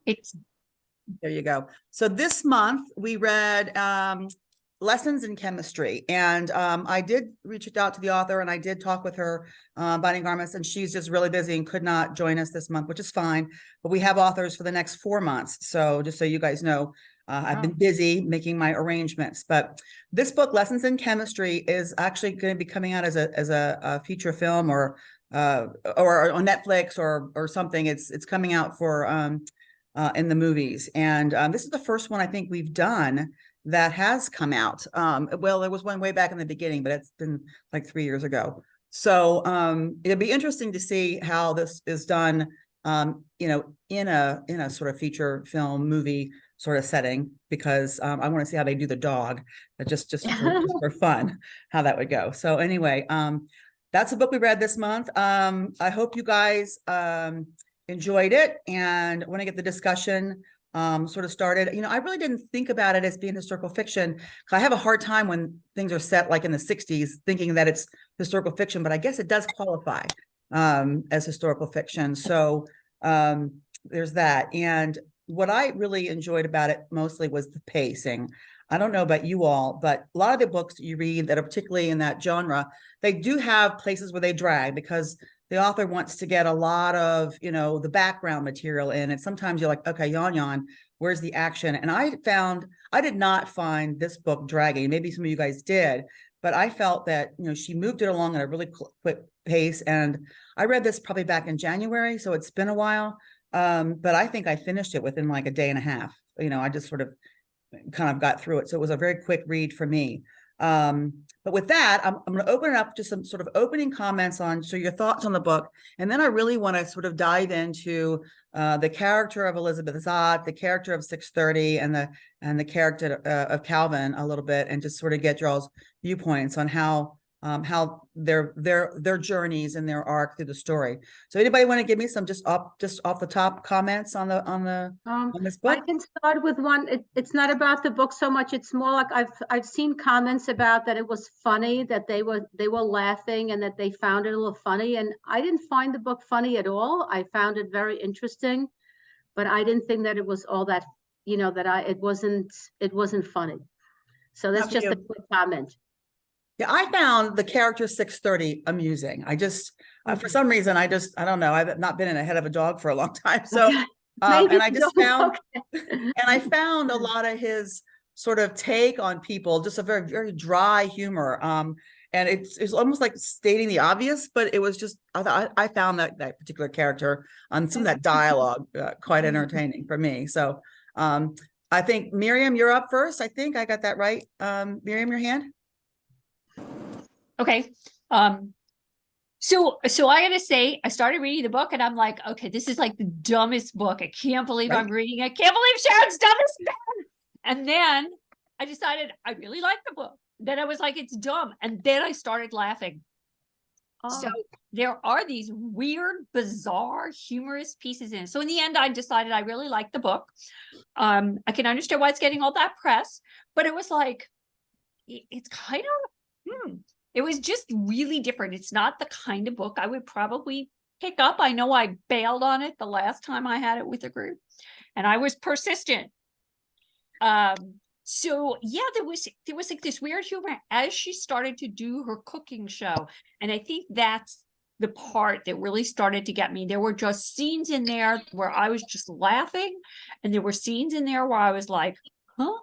It's There you go. So this month we read Lessons in Chemistry, and I did reach out to the author, and I did talk with her, Bonnie Garmus, and she's just really busy and could not join us this month, which is fine. But we have authors for the next 4 months. So just so you guys know, I've been busy making my arrangements. But this book, Lessons in Chemistry, is actually going to be coming out as a feature film or on Netflix or something. It's coming out for in the movies, and this is the first one I think we've done that has come out. Well, there was one way back in the beginning, but it's been like 3 years ago. So it'll be interesting to see how this is done, in a sort of feature film movie sort of setting, because I want to see how they do the dog, just for fun, how that would go. So anyway, that's the book we read this month. I hope you guys enjoyed it and want to get the discussion sort of started. I really didn't think about it as being historical fiction. I have a hard time when things are set like in the 60s, thinking that it's historical fiction, but I guess it does qualify as historical fiction. So there's that. And what I really enjoyed about it mostly was the pacing. I don't know about you all, but a lot of the books that you read that are particularly in that genre, they do have places where they drag because the author wants to get a lot of, the background material in. And sometimes you're like, okay, yawn, where's the action? And I did not find this book dragging. Maybe some of you guys did, but I felt that, she moved it along at a really quick pace. And I read this probably back in January, so it's been a while. But I think I finished it within like a day and a half. I just sort of kind of got through it. So it was a very quick read for me. But with that, I'm going to open it up to some sort of opening comments on your thoughts on the book. And then I really want to sort of dive into the character of Elizabeth Zott, the character of 630, and the character of Calvin a little bit, and just sort of get y'all's viewpoints on how their journeys and their arc through the story. So anybody want to give me some just off the top comments on this book? I can start with one. It's not about the book so much. It's more like I've seen comments about that it was funny, that they were laughing and that they found it a little funny. And I didn't find the book funny at all. I found it very interesting, but I didn't think that it was all that, it wasn't funny. So that's just a quick comment. Yeah, I found the character 630 amusing. I just, for some reason, I don't know. I've not been in a head of a dog for a long time. So, and I just found, and I found a lot of his sort of take on people, just a very, very dry humor. And it's almost like stating the obvious, but it was just, I found that particular character on some of that dialogue quite entertaining for me. So I think, Miriam, you're up first. I think I got that right. Miriam, your hand. Okay. So I gotta say, I started reading the book and I'm like, okay, this is like the dumbest book. I can't believe I'm reading it. I can't believe Sharon's done this. And then I decided I really liked the book. Then I was like, it's dumb. And then I started laughing. Oh. So there are these weird, bizarre, humorous pieces in it. So in the end, I decided I really liked the book. I can understand why it's getting all that press, but it was like, it's kind of, it was just really different. It's not the kind of book I would probably pick up. I know I bailed on it the last time I had it with a group, and I was persistent. So yeah, there was like this weird humor as she started to do her cooking show. And I think that's the part that really started to get me. There were just scenes in there where I was just laughing, and there were scenes in there where I was like, huh?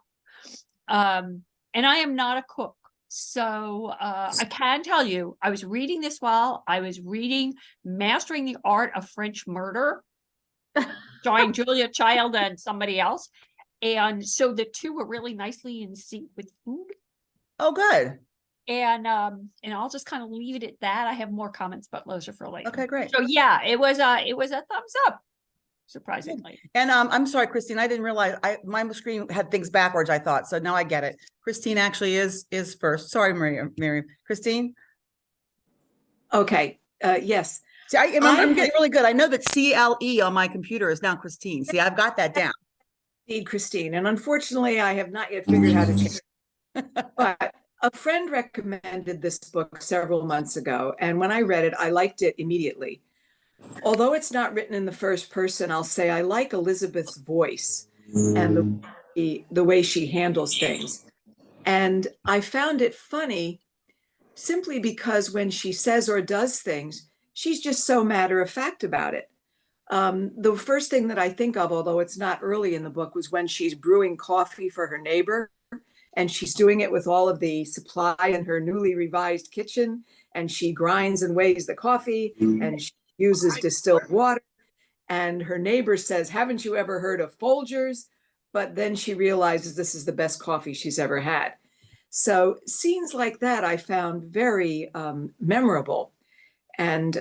And I am not a cook. So I can tell you, I was reading this while I was reading Mastering the Art of French Murder, starring Julia Child and somebody else. And so the two were really nicely in sync with food. Oh, good. And I'll just kind of leave it at that. I have more comments, but those are for later. Okay, great. So yeah, it was a thumbs up, surprisingly. And I'm sorry, Christine, I didn't realize my screen had things backwards, I thought. So now I get it. Christine actually is first. Sorry, Miriam. Christine? Okay. Yes. See, I'm getting really good. I know that CLE on my computer is now Christine. See, I've got that down. Indeed, Christine. And unfortunately, I have not yet figured out how to change it. But a friend recommended this book several months ago. And when I read it, I liked it immediately. Although it's not written in the first person, I'll say I like Elizabeth's voice and the way she handles things. And I found it funny simply because when she says or does things, she's just so matter of fact about it. The first thing that I think of, although it's not early in the book, was when she's brewing coffee for her neighbor, and she's doing it with all of the supply in her newly revised kitchen, and she grinds and weighs the coffee, and she uses distilled water. And her neighbor says, "Haven't you ever heard of Folgers?" But then she realizes this is the best coffee she's ever had. So scenes like that I found very memorable. And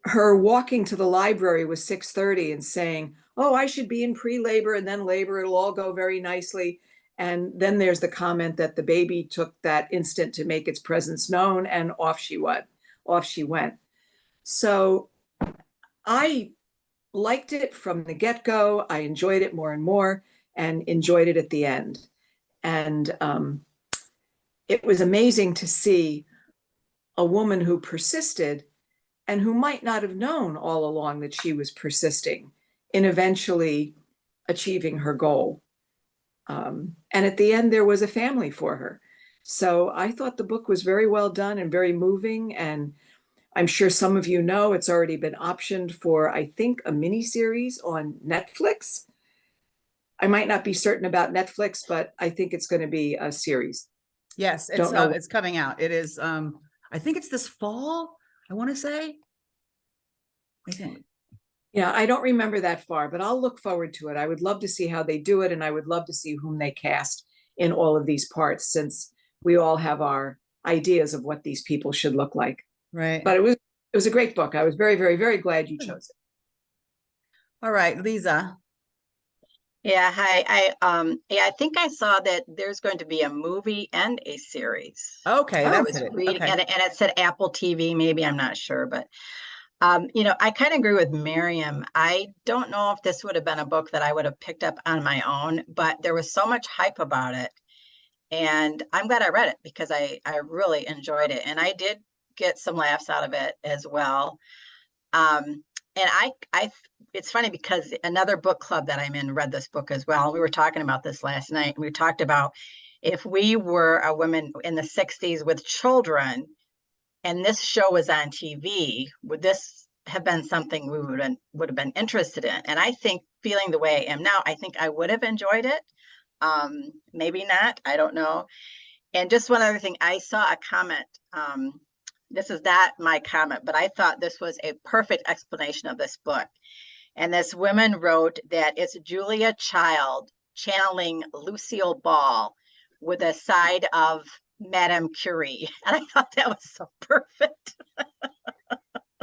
her walking to the library was 6:30 and saying, "Oh, I should be in pre-labor and then labor. It'll all go very nicely." And then there's the comment that the baby took that instant to make its presence known, and off she went. Off she went. So I liked it from the get-go. I enjoyed it more and more, and enjoyed it at the end. And it was amazing to see a woman who persisted and who might not have known all along that she was persisting in eventually achieving her goal. And at the end, there was a family for her. So I thought the book was very well done and very moving. And I'm sure some of you know it's already been optioned for, I think, a miniseries on Netflix. I might not be certain about Netflix, but I think it's going to be a series. Yes, it's coming out. It is, I think it's this fall, I want to say. I think. Yeah, I don't remember that far, but I'll look forward to it. I would love to see how they do it, and I would love to see whom they cast in all of these parts, since we all have our ideas of what these people should look like. Right. But it was a great book. I was very, very, very glad you chose it. All right, Lisa. Yeah, hi. I think I saw that there's going to be a movie and a series. Okay, I that was was it. reading, Okay. and it said Apple TV, maybe, I'm not sure, but I kind of agree with Miriam. I don't know if this would have been a book that I would have picked up on my own, but there was so much hype about it. And I'm glad I read it because I really enjoyed it. And I did get some laughs out of it as well. And it's funny because another book club that I'm in read this book as well. We were talking about this last night, and we talked about if we were a woman in the 60s with children and this show was on TV, would this have been something we would have been interested in? And I think, feeling the way I am now, I think I would have enjoyed it. Maybe not, I don't know. And just one other thing, I saw a comment. This is not my comment, but I thought this was a perfect explanation of this book. And this woman wrote that it's Julia Child channeling Lucille Ball with a side of Madame Curie. And I thought that was so perfect.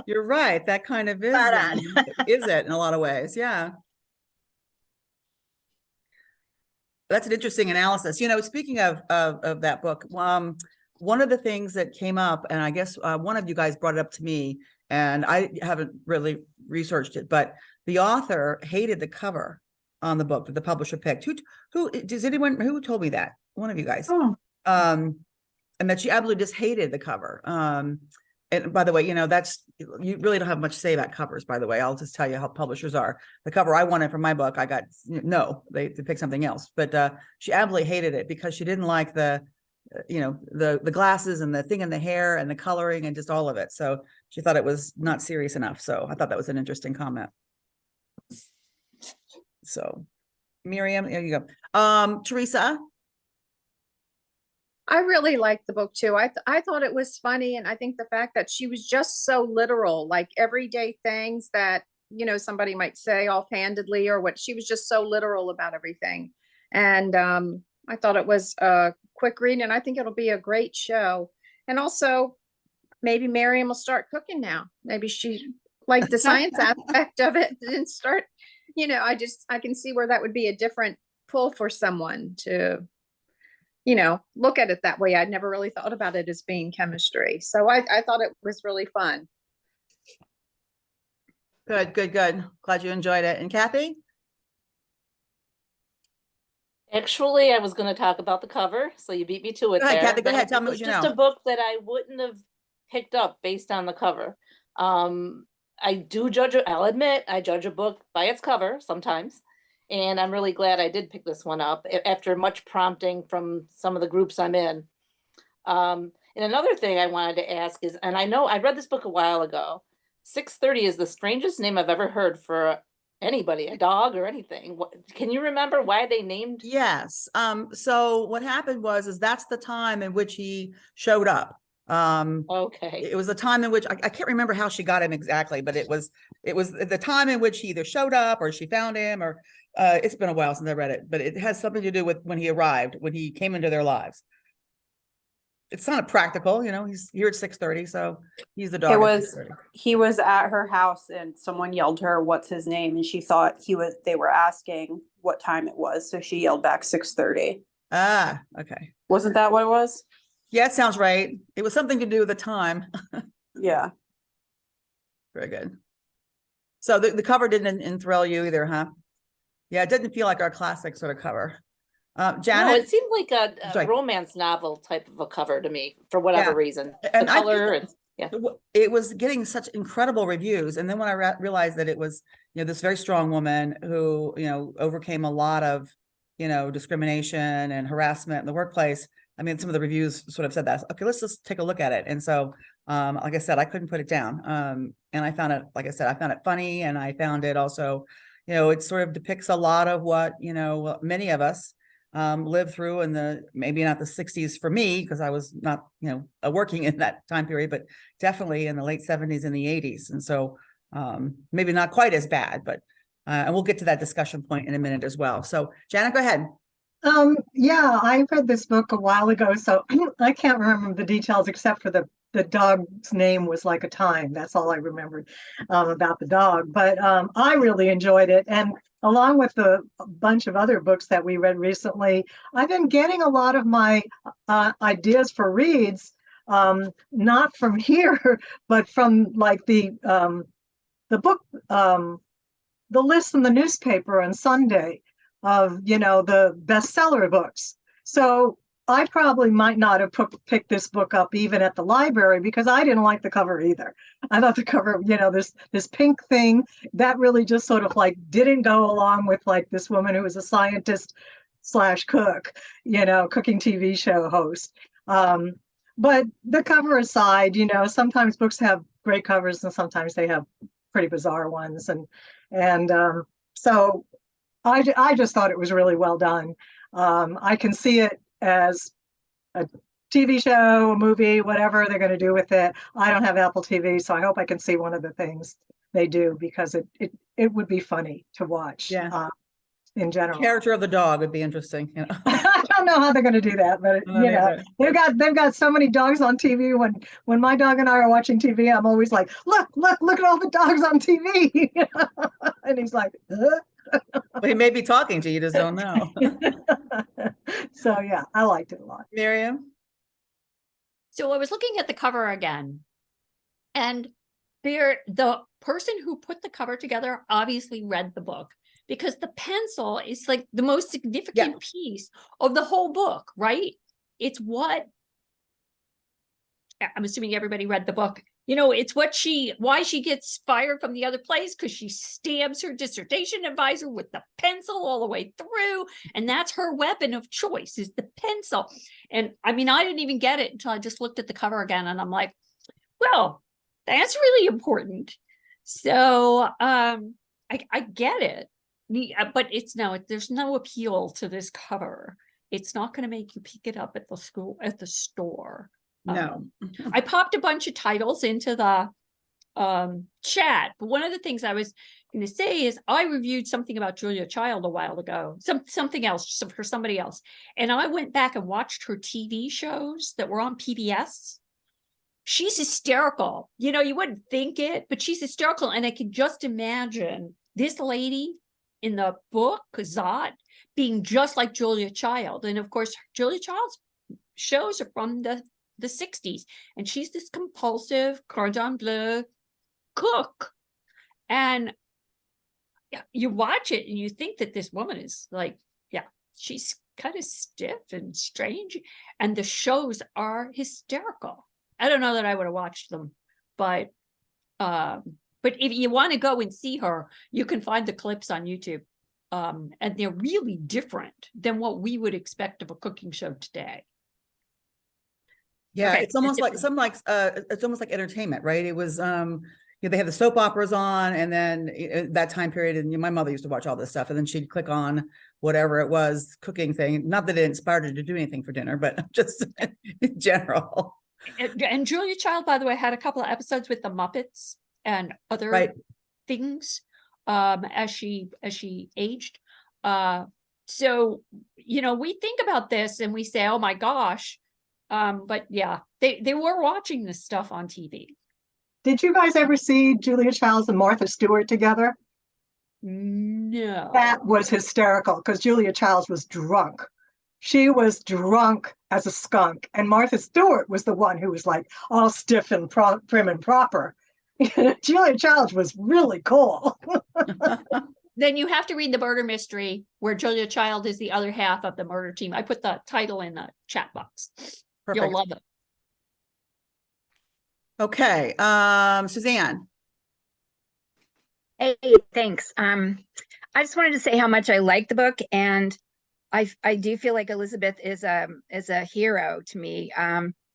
You're right. That kind of is, is it in a lot of ways. Yeah. That's an interesting analysis. You know, speaking of that book, one of the things that came up, and I guess one of you guys brought it up to me, and I haven't really researched it, but the author hated the cover on the book that the publisher picked. Who told me that? One of you guys. Oh. And that she absolutely just hated the cover. And by the way, you know, you really don't have much to say about covers, by the way. I'll just tell you how publishers are. The cover I wanted for my book, I got, no, they picked something else. But she absolutely hated it because she didn't like the glasses and the thing in the hair and the coloring and just all of it. So she thought it was not serious enough. So I thought that was an interesting comment. So Miriam, there you go. Teresa. I really liked the book too. I thought it was funny, and I think the fact that she was just so literal, like everyday things that, somebody might say offhandedly or what, she was just so literal about everything. And I thought it was a quick read, and I think it'll be a great show. And also maybe Miriam will start cooking now. Maybe she liked the science aspect of it and start, I can see where that would be a different pull for someone to look at it that way. I'd never really thought about it as being chemistry. So I thought it was really fun. Good. Glad you enjoyed it. And Kathy? Actually, I was going to talk about the cover, so you beat me to it. Go ahead, there. Kathy, go ahead. Tell me what you know. It's just a book that I wouldn't have picked up based on the cover. I do I'll admit, I judge a book by its cover sometimes. And I'm really glad I did pick this one up after much prompting from some of the groups I'm in. And another thing I wanted to ask is, and I know I read this book a while ago, 630 is the strangest name I've ever heard for anybody, a dog or anything. Can you remember why they named? Yes. So what happened is that's the time in which he showed up. Okay. It was a time in which I can't remember how she got him exactly, but it was the time in which he either showed up or she found him, or it's been a while since I read it, but it has something to do with when he arrived, when he came into their lives. It's not practical, he's here at 6:30, so he's the dog. He was at her house and someone yelled to her, "What's his name?" And she thought they were asking what time it was. So she yelled back 6:30. Ah, okay. Wasn't that what it was? Yeah, it sounds right. It was something to do with the time. Yeah. Very good. So the cover didn't enthrall you either, huh? Yeah, it didn't feel like our classic sort of cover. Janet? No, it seemed like a Sorry. romance novel type of a cover to me for whatever reason. And the color it was getting such incredible reviews. And then when I realized that it was, this very strong woman who, overcame a lot of, discrimination and harassment in the workplace. I mean, some of the reviews sort of said that. Okay, let's just take a look at it. And so, like I said, I couldn't put it down. And I found it, like I said, I found it funny, and I found it also, it sort of depicts a lot of what, many of us lived through in maybe not the 60s for me, because I was not, working in that time period, but definitely in the late 70s and the 80s. And so maybe not quite as bad, but and we'll get to that discussion point in a minute as well. So Janet, go ahead. Yeah, I read this book a while ago, so I can't remember the details except for the dog's name was like a time. That's all I remembered about the dog. But I really enjoyed it. And along with a bunch of other books that we read recently, I've been getting a lot of my ideas for reads, not from here, but from like the book, the list in the newspaper on Sunday of, the bestseller books. So I probably might not have picked this book up even at the library because I didn't like the cover either. I thought the cover, this pink thing that really just sort of like didn't go along with like this woman who was a scientist / cook, cooking TV show host. But the cover aside, sometimes books have great covers and sometimes they have pretty bizarre ones. And so I just thought it was really well done. I can see it as a TV show, a movie, whatever they're going to do with it. I don't have Apple TV, so I hope I can see one of the things they do because it would be funny to watch. Yeah. In general, the character of the dog would be interesting. I don't know how they're going to do that, but they've got so many dogs on TV. When my dog and I are watching TV, I'm always like, look at all the dogs on TV, and he's like, Well, he may be talking to you, just don't know. So yeah, I liked it a lot. Miriam? So I was looking at the cover again, and the person who put the cover together obviously read the book, because the pencil is like the most significant piece of the whole book, right? It's what, I'm assuming everybody read the book. It's why she gets fired from the other place, because she stabs her dissertation advisor with the pencil all the way through. And that's her weapon of choice, is the pencil. And I mean, I didn't even get it until I just looked at the cover again. And I'm like, well, that's really important. So I get it. But there's no appeal to this cover. It's not going to make you pick it up at the store. No. I popped a bunch of titles into the chat, but one of the things I was going to say is I reviewed something about Julia Child a while ago, something else for somebody else, and I went back and watched her TV shows that were on PBS. She's hysterical. You wouldn't think it, but she's hysterical, and I can just imagine this lady in the book, Zot, being just like Julia Child. And of course, Julia Child's shows are from the 60s, and she's this compulsive cordon bleu cook. And you watch it and you think that this woman is like, she's kind of stiff and strange, and the shows are hysterical. I don't know that I would have watched them, but But if you want to go and see her, you can find the clips on YouTube. And they're really different than what we would expect of a cooking show today. Yeah, Okay, it's almost like different. it's almost like entertainment, right? It was they had the soap operas on, and then that time period, and my mother used to watch all this stuff, and then she'd click on whatever it was cooking thing. Not that it inspired her to do anything for dinner, but just in general. And Julia Child, by the way, had a couple of episodes with the Muppets and other Right. things as she aged. So we think about this and we say, oh my gosh. But yeah, they were watching this stuff on TV. Did you guys ever see Julia Childs and Martha Stewart together? No. That was hysterical because Julia Childs was drunk. She was drunk as a skunk, and Martha Stewart was the one who was like all stiff and prim and proper. Julia Childs was really cool. Then you have to read the murder mystery where Julia Child is the other half of the murder team. I put the title in the chat box. Perfect. You'll love it. Okay, Suzanne. Hey, thanks. I just wanted to say how much I like the book, and I do feel like Elizabeth is a hero to me.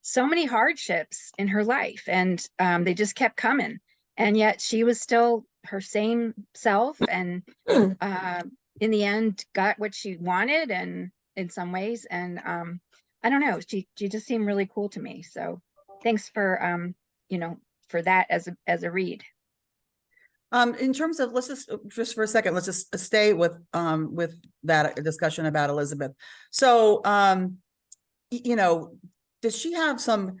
So many hardships in her life, and they just kept coming, and yet she was still her same self, and in the end got what she wanted, and in some ways, and I don't know, she just seemed really cool to me. So thanks for for that as a read. In terms of, let's just for a second, let's just stay with that discussion about Elizabeth. So, does she have some,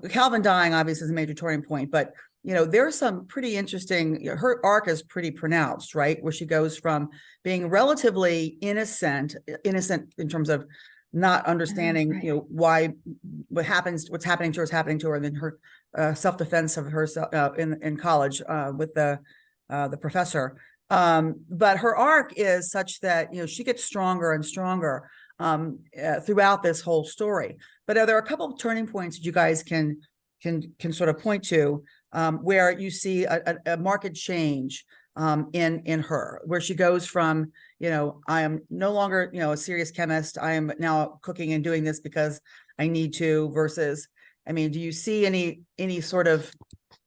Calvin dying obviously is a major turning point, but there's some pretty interesting, her arc is pretty pronounced, right? Where she goes from being relatively innocent in terms of not understanding, right. why what's happening to her is happening to her, and then her self-defense of herself in college with the professor. But her arc is such that, she gets stronger and stronger throughout this whole story. But are there a couple of turning points that you guys can sort of point to where you see a marked change in her, where she goes from, I am no longer, a serious chemist. I am now cooking and doing this because I need to, versus, do you see any sort of,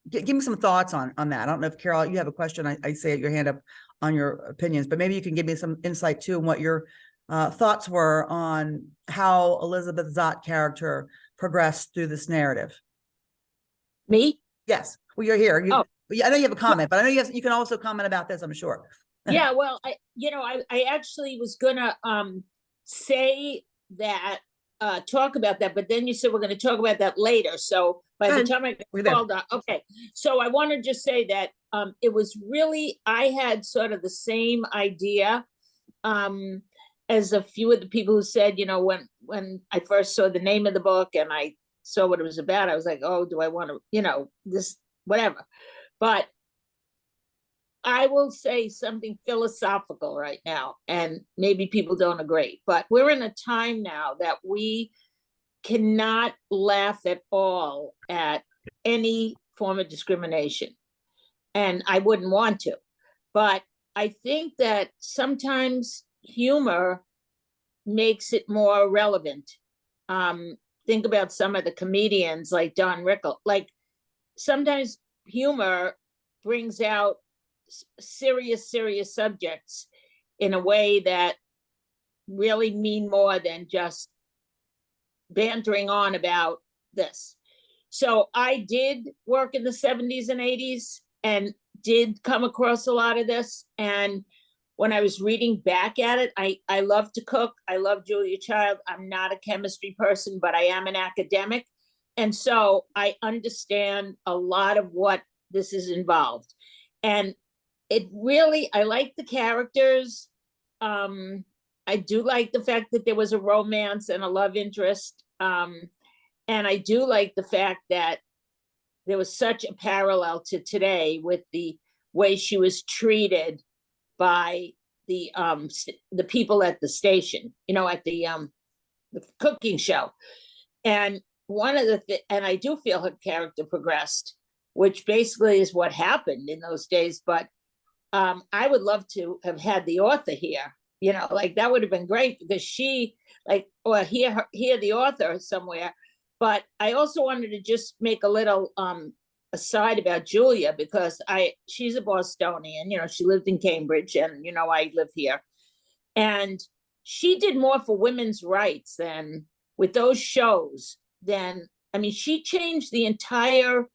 give me some thoughts on that. I don't know if Carol, you have a question. I say your hand up on your opinions, but maybe you can give me some insight too on what your thoughts were on how Elizabeth Zott character progressed through this narrative. Me? Yes. Well, you're here. Oh. I know you have a comment, but I know you can also comment about this, I'm sure. Yeah, well, I actually was gonna say that, talk about that, but then you said we're gonna talk about that later. So by the time I called on, okay. So I want to just say that it was really, I had sort of the same idea as a few of the people who said, when I first saw the name of the book and I saw what it was about, I was like, oh, do I want to, this, whatever. But I will say something philosophical right now, and maybe people don't agree, but we're in a time now that we cannot laugh at all at any form of discrimination. And I wouldn't want to, but I think that sometimes humor makes it more relevant. Think about some of the comedians like Don Rickles. Like sometimes humor brings out serious subjects in a way that really mean more than just bantering on about this. So I did work in the 70s and 80s and did come across a lot of this. And when I was reading back at it, I love to cook. I love Julia Child. I'm not a chemistry person, but I am an academic. And so I understand a lot of what this is involved. And it really, I like the characters. I do like the fact that there was a romance and a love interest. And I do like the fact that there was such a parallel to today with the way she was treated by the people at the station, at the cooking show. And one of the and I do feel her character progressed. which basically is what happened in those days. But I would love to have had the author here, you know, like that would have been great because she like, or hear the author somewhere. But I also wanted to just make a little aside about Julia, because she's a Bostonian, you know, she lived in Cambridge, and, you know, I live here. And she did more for women's rights than with those shows than, I mean, she changed the entire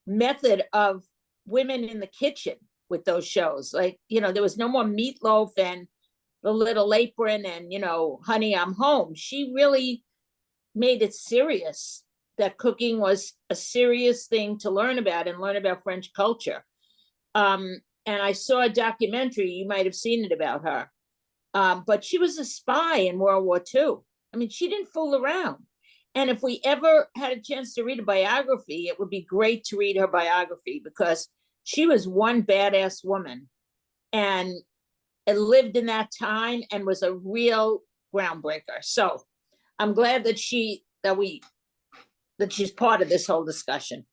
method of women in the kitchen with those shows. Like, you know, there was no more meatloaf and the little apron and, you know, honey, I'm home. She really made it serious that cooking was a serious thing to learn about and learn about French culture. And I saw a documentary, you might have seen it about her. But she was a spy in World War II. I mean, she didn't fool around. And if we ever had a chance to read a biography, it would be great to read her biography, because she was one badass woman and lived in that time and was a real groundbreaker. So I'm glad that she's part of this whole discussion.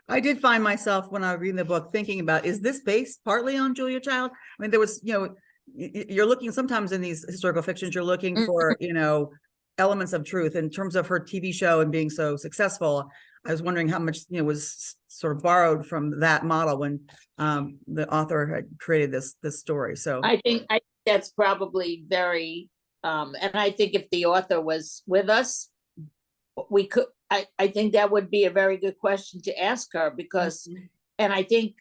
I did find myself, when I was reading the book, thinking about, is this based partly on Julia Child? I mean, there was, you know, you're looking sometimes in these historical fictions, you're looking for, you know, elements of truth. In terms of her TV show and being so successful, I was wondering how much, you know, was sort of borrowed from that model when the author had created this story. So I think that's probably very, and I think if the author was with us, we could, I think that would be a very good question to ask her, because, and I think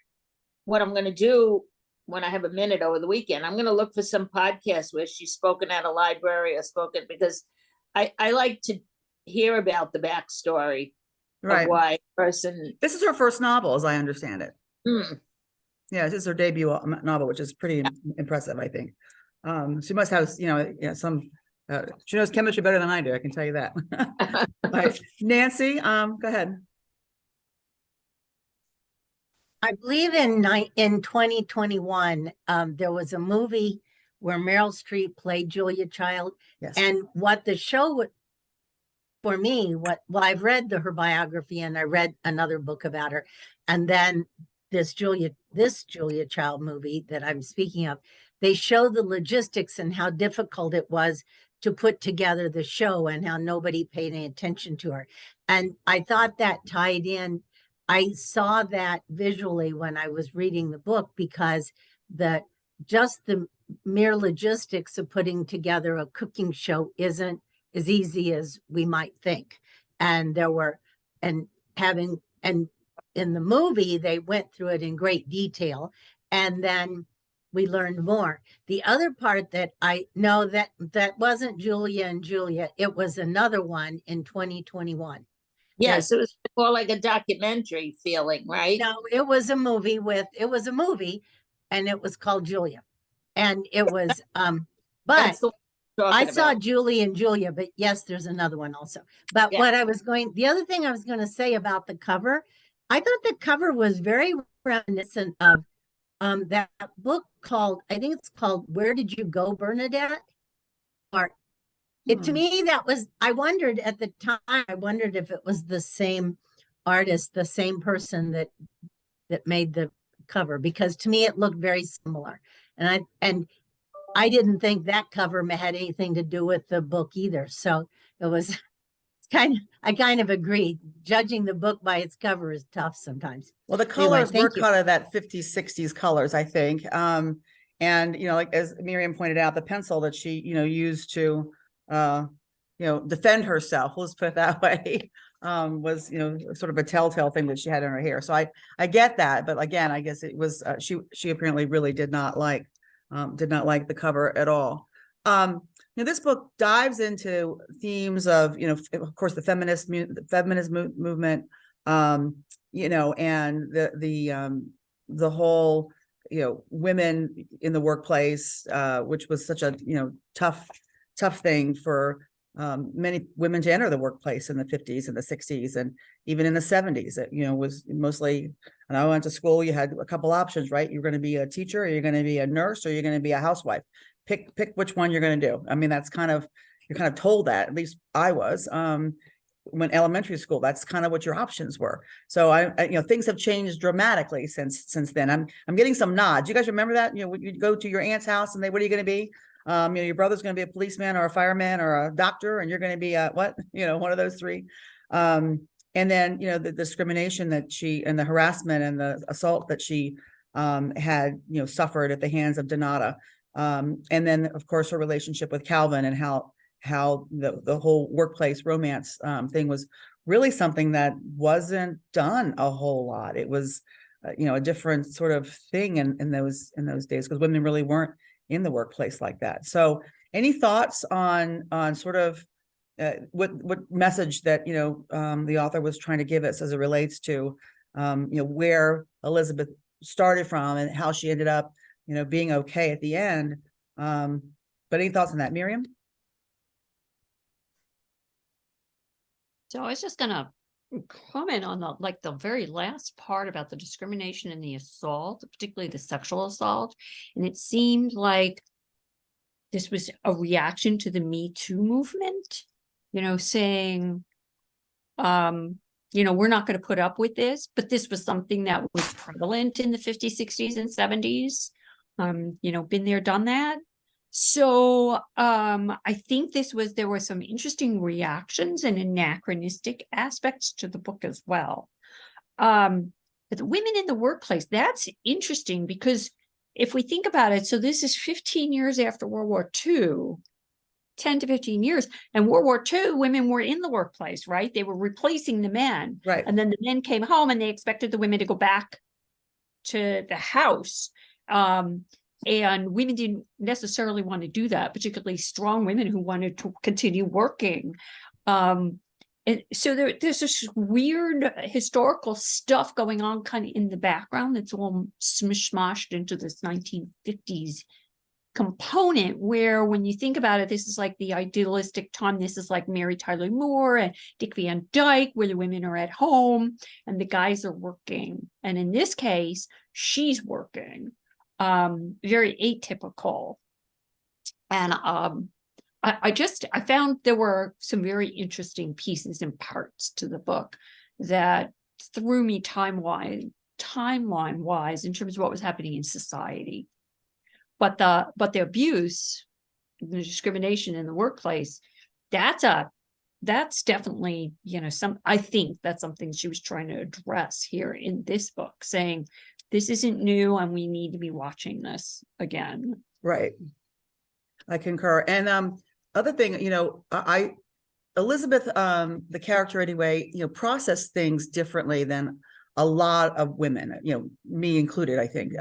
what I'm going to do when I have a minute over the weekend, I'm going to look for some podcasts where she's spoken at a library or spoken, because I like to hear about the backstory of why a person. This is her first novel, as I understand it. Mm. Yeah, this is her debut novel, which is pretty impressive, I think. She must have, you know, some. She knows chemistry better than I do, I can tell you that. Right. Nancy, go ahead. I believe in 2021, there was a movie where Meryl Streep played Julia Child. Yes. And what the show for me, I've read her biography, and I read another book about her. And then this Julia Child movie that I'm speaking of, they show the logistics and how difficult it was to put together the show and how nobody paid any attention to her. And I thought that tied in. I saw that visually when I was reading the book, because just the mere logistics of putting together a cooking show isn't as easy as we might think. And in the movie, they went through it in great detail. And then we learned more. The other part that I know that wasn't Julia and Julia, it was another one in 2021. Yes, it was more like a documentary feeling, right? No, it was a movie and it was called Julia. And it was, but I saw Julie and Julia, but yes, there's another one also. But the other thing I was going to say about the cover, I thought the cover was very reminiscent of that book called, I think it's called Where Did You Go, Bernadette? To me, I wondered at the time, if it was the same artist, the same person that made the cover, because to me it looked very similar. And I didn't think that cover had anything to do with the book either. So it was I kind of agree. Judging the book by its cover is tough sometimes. Well, the colors were kind of that 50s, 60s colors, I think. And, you know, like as Miriam pointed out, the pencil that she, you know, used to, defend herself, let's put it that way, was, you know, sort of a telltale thing that she had in her hair. So I get that. But again, I guess it was, she apparently really did not like the cover at all. This book dives into themes of, of course, the feminist movement, and the whole, women in the workplace, which was such a, tough thing for many women to enter the workplace in the 50s and the 60s, and even in the 70s. It, was mostly, and I went to school, you had a couple options, right? You're going to be a teacher, or you're going to be a nurse, or you're going to be a housewife. Pick which one you're going to do. I mean, you're kind of told that, at least I was. when elementary school, that's kind of what your options were. So things have changed dramatically since then. I'm getting some nods. You guys remember that? You go to your aunt's house and what are you going to be? Your brother's going to be a policeman or a fireman or a doctor, and you're going to be what? One of those three. And then, the discrimination that she, and the harassment and the assault that she had, suffered at the hands of Donata. And then, of course, her relationship with Calvin, and how the whole workplace romance thing was really something that wasn't done a whole lot. It was, a different sort of thing in those days, because women really weren't in the workplace like that. So any thoughts on sort of what message that the author was trying to give us as it relates to where Elizabeth started from and how she ended up being okay at the end? But any thoughts on that, Miriam? So I was just gonna comment on the very last part about the discrimination and the assault, particularly the sexual assault. And it seemed like this was a reaction to the Me Too movement, saying, we're not going to put up with this, but this was something that was prevalent in the 50s, 60s, and 70s. Been there, done that. So I think there were some interesting reactions and anachronistic aspects to the book as well. But the women in the workplace, that's interesting, because if we think about it, so this is 15 years after World War II, 10 to 15 years. And World War II, women were in the workplace, right? They were replacing the men. Right. And then the men came home and they expected the women to go back to the house. And women didn't necessarily want to do that, particularly strong women who wanted to continue working. And so there's this weird historical stuff going on kind of in the background that's all smishmashed into this 1950s component, where when you think about it, this is like the idealistic time. This is like Mary Tyler Moore and Dick Van Dyke, where the women are at home and the guys are working. And in this case, she's working. Very atypical. And I found there were some very interesting pieces and parts to the book that threw me timeline wise in terms of what was happening in society. But the abuse, the discrimination in the workplace, that's definitely, I think that's something she was trying to address here in this book, saying this isn't new and we need to be watching this again. Right. I concur. And other thing, Elizabeth, the character anyway, processed things differently than a lot of women, me included, I think.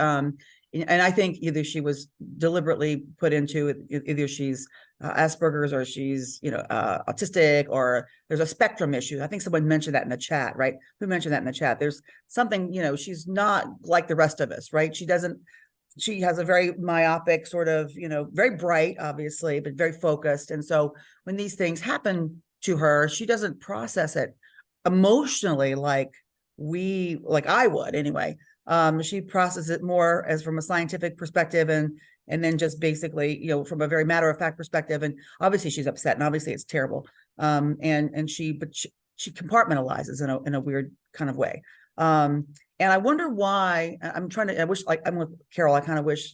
And I think either she was deliberately put into it, either she's Asperger's or she's, autistic, or there's a spectrum issue. I think someone mentioned that in the chat, right? Who mentioned that in the chat? There's something, she's not like the rest of us, right? She has a very myopic sort of, very bright, obviously, but very focused. And so when these things happen to her, she doesn't process it emotionally like I would anyway. She processes it more as from a scientific perspective, and then just basically, from a very matter-of-fact perspective. And obviously she's upset, and obviously it's terrible. And she compartmentalizes in a weird kind of way. And I wonder why. I wish, like I'm with Carol, I kind of wish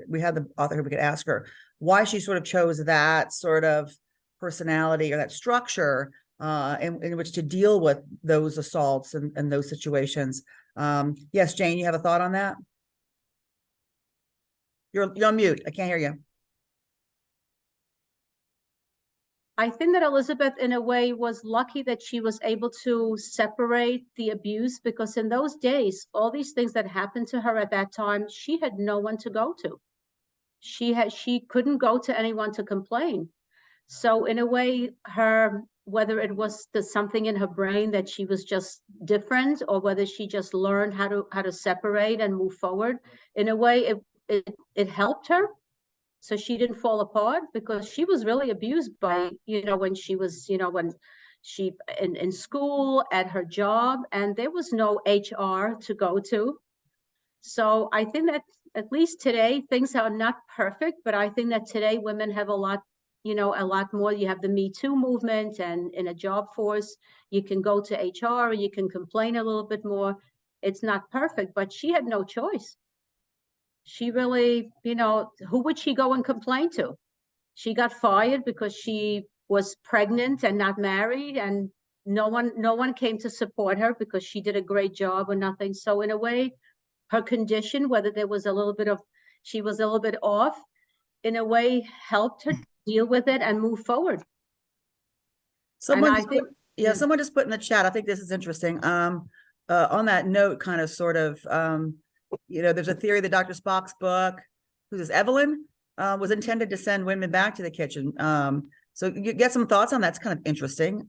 we had the author who we could ask her why she sort of chose that sort of personality or that structure in which to deal with those assaults and those situations. Yes, Jane, you have a thought on that? You're on mute. I can't hear you. I think that Elizabeth, in a way, was lucky that she was able to separate the abuse, because in those days, all these things that happened to her at that time, she had no one to go to. She couldn't go to anyone to complain. So in a way, whether it was something in her brain that she was just different, or whether she just learned how to separate and move forward, in a way, it helped her. So she didn't fall apart, because she was really abused by, when she was, when she in school, at her job, and there was no HR to go to. So I think that at least today, things are not perfect, but I think that today women have a lot you know, a lot more. You have the Me Too movement, and in a job force, you can go to HR and you can complain a little bit more. It's not perfect, but she had no choice. She really, you know, who would she go and complain to? She got fired because she was pregnant and not married, and no one came to support her because she did a great job or nothing. So in a way, her condition, whether there was a little bit of, she was a little bit off, in a way helped her deal with it and move forward. Someone, I think, someone just put in the chat, I think this is interesting. On that note, kind of sort of, there's a theory that Dr. Spock's book, who's this, Evelyn, was intended to send women back to the kitchen. So you get some thoughts on that's kind of interesting.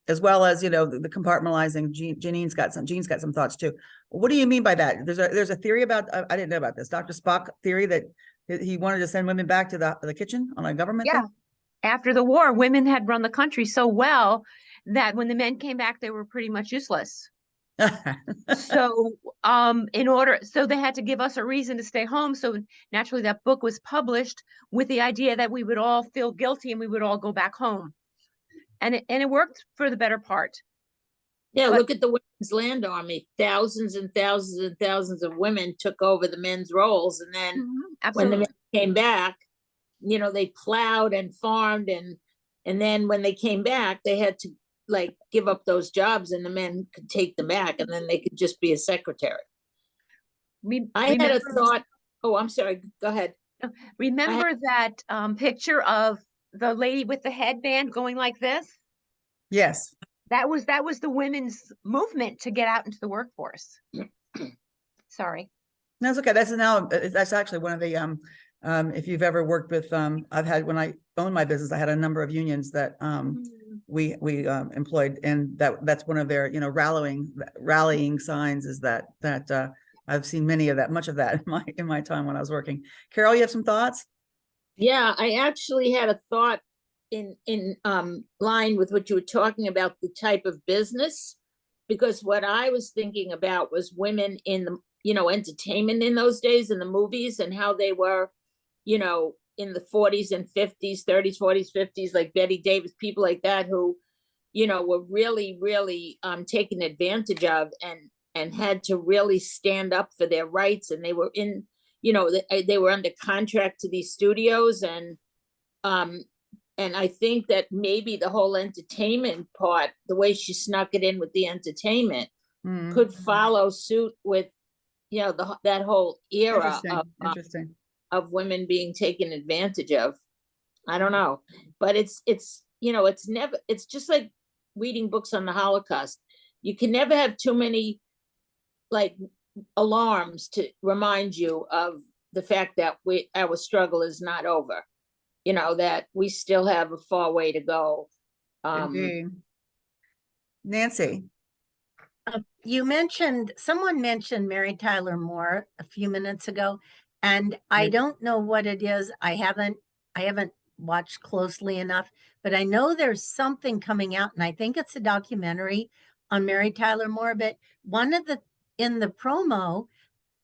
As well as, the compartmentalizing. Jean's got some thoughts too. What do you mean by that? There's a theory about, I didn't know about this, Dr. Spock theory that he wanted to send women back to the kitchen on a government Yeah. thing? After the war, women had run the country so well that when the men came back, they were pretty much useless. So so they had to give us a reason to stay home. So naturally that book was published with the idea that we would all feel guilty and we would all go back home. And it worked for the better part. Yeah, look at the Women's Land Army. Thousands and thousands and thousands of women took over the men's roles. And then when the men came back, they plowed and farmed, and then when they came back, they had to give up those jobs, and the men could take them back, and then they could just be a secretary. I had a thought. Oh, I'm sorry. Go ahead. Remember that picture of the lady with the headband going like this? Yes. That was the women's movement to get out into the workforce. Sorry. No, it's okay. That's actually one of the if you've ever worked with I've had, when I owned my business, I had a number of unions that we employed, and that's one of their rallying signs is that I've seen much of that in my time when I was working. Carol, you have some thoughts? Yeah, I actually had a thought in line with what you were talking about, the type of business, because what I was thinking about was women in the entertainment in those days, in the movies, and how they were in the 40s and 50s, 30s, 40s, 50s, like Betty Davis, people like that who were really, really taken advantage of and had to really stand up for their rights. And they were they were under contract to these studios, and I think that maybe the whole entertainment part, the way she snuck it in with the entertainment, could follow suit with that whole era of women being taken advantage of. I don't know, but it's just like reading books on the Holocaust. You can never have too many alarms to remind you of the fact that our struggle is not over, that we still have a far way to go. Nancy. Someone mentioned Mary Tyler Moore a few minutes ago, and I don't know what it is. I haven't watched closely enough, but I know there's something coming out, and I think it's a documentary on Mary Tyler Moore. But in the promo,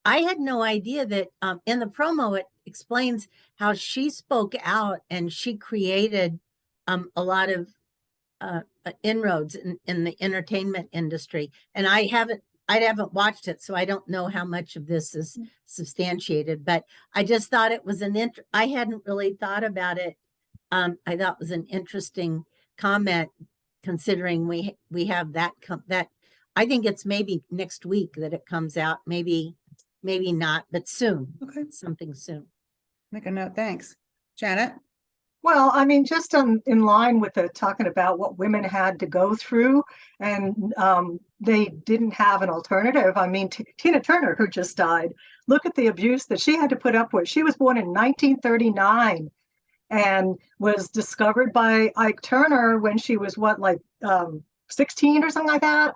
I had no idea that in the promo, it explains how she spoke out and she created a lot of inroads in the entertainment industry. And I haven't watched it, so I don't know how much of this is substantiated, but I just thought it was I hadn't really thought about it. I thought it was an interesting comment, considering we have that I think it's maybe next week that it comes out, maybe not, but soon. Okay. Something soon. Make a note. Thanks. Janet? Well, I mean, just in line with talking about what women had to go through, and they didn't have an alternative. I mean, Tina Turner, who just died, look at the abuse that she had to put up with. She was born in 1939 and was discovered by Ike Turner when she was 16 or something like that.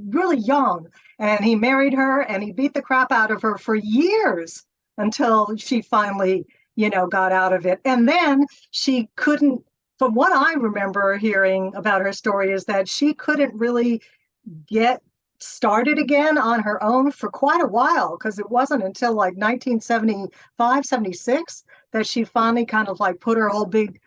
Really young. And he married her and he beat the crap out of her for years until she finally got out of it. And then she couldn't, from what I remember hearing about her story, is that she couldn't really get started again on her own for quite a while, because it wasn't until like 1975, 76 that she finally kind of like put her whole big,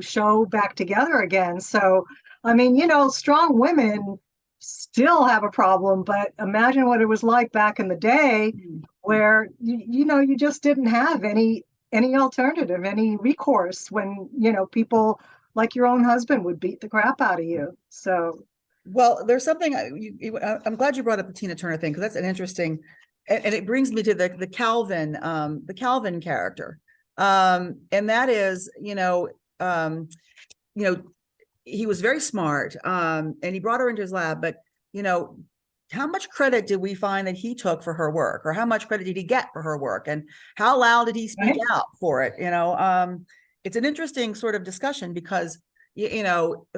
show back together again. So, I mean, strong women still have a problem, but imagine what it was like back in the day where, you just didn't have any alternative, any recourse when, people like your own husband would beat the crap out of you. So. Well, there's something I'm glad you brought up the Tina Turner thing, because that's an interesting, and it brings me to the Calvin character, and that is, he was very smart, and he brought her into his lab, but how much credit did we find that he took for her work, or how much credit did he get for her work, and how loud did he speak out for it? It's an interesting sort of discussion, because